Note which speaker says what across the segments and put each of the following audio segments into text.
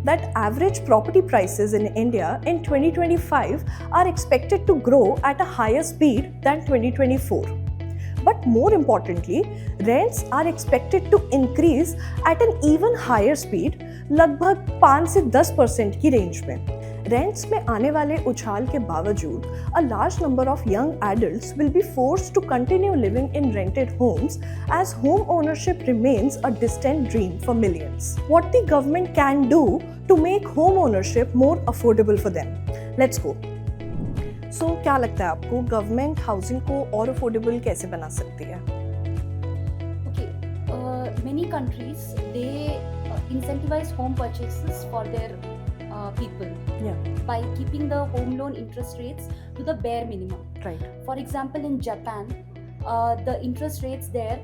Speaker 1: that average property prices in India in 2025 are expected to grow at a higher speed than 2024. But more importantly, rents are expected to increase at an even higher speed, लगभग 5 से 10% की range में. Rents में आने वाले उछाल के बावजूद, a large number of young adults will be forced to continue living in rented homes as home ownership remains a distant dream for millions. What the government can do to make home ownership more affordable for them? Let's go. So, क्या लगता है आपको government housing को और affordable कैसे बना सकती है?
Speaker 2: Okay, many countries they incentivize home purchases for their people by keeping the home loan interest rates to the bare minimum.
Speaker 1: Right.
Speaker 2: For example, in Japan, the interest rates there,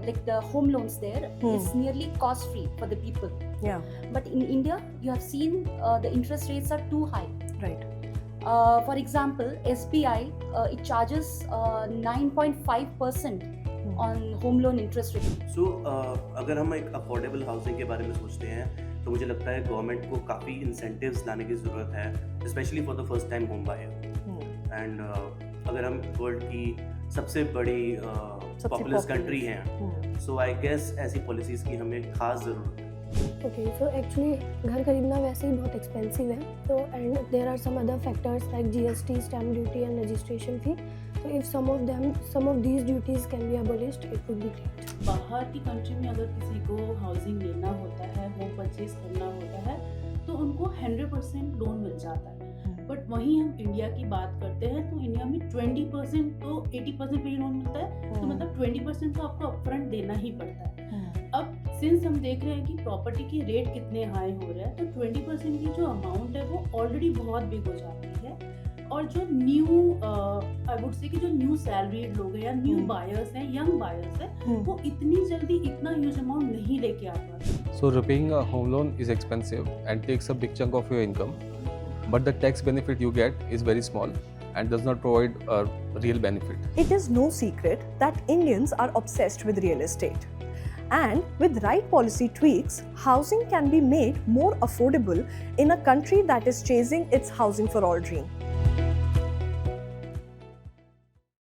Speaker 2: like the home loans there, is nearly cost-free for the people.
Speaker 1: Yeah.
Speaker 2: But in India, you have seen the interest rates are too high.
Speaker 1: Right.
Speaker 2: For example, SBI it charges 9.5% on home loan interest rate.
Speaker 3: So अगर हम एक affordable housing के बारे में सोचते हैं तो मुझे लगता है गवर्नमेंट को काफ़ी इंसेंटिव्स लाने की ज़रूरत है, specially for the first time home buyer. And अगर हम वर्ल्ड की सबसे बड़ी पॉपुलस कंट्री हैं, सो आई गेस ऐसी पॉलिसीज़ की हमें खास ज़रूरत है.
Speaker 4: ओके, सो एक्चुअली घर खरीदना वैसे ही बहुत एक्सपेंसिव है, तो and there are some other factors like GST, stamp duty and registration fee. So if some of these duties can be abolished, it would be great.
Speaker 5: बाहर की कंट्री में अगर किसी को हाउसिंग लेना होता है, होम परचेज करना होता है, तो उनको 100% लोन मिल जाता है. बट वहीं हम इंडिया की बात करते हैं तो इंडिया में 20% तो 80% पे ही लोन मिलता है, तो मतलब 20% तो आपको अपफ्रंट देना ही पड़ता है. अब सिंस हम देख रहे हैं कि प्रॉपर्टी की रेट कितने हाई हो रहे हैं, तो 20% की जो अमाउंट है वो ऑलरेडी बहुत बिग हो जाती है. और जो न्यू आई वुड से कि जो न्यू सैलरीड लोग हैं या न्यू बायर्स हैं, यंग बायर्स हैं, वो इतनी जल्दी इतना ह्यूज अमाउंट नहीं लेके आ पाते.
Speaker 6: So repaying a home loan is expensive and takes a big chunk of your income, but the tax benefit you get is very small and does not provide a real benefit.
Speaker 1: It is no secret that Indians are obsessed with real estate. And with right policy tweaks, housing can be made more affordable in a country that is chasing its housing for all dream.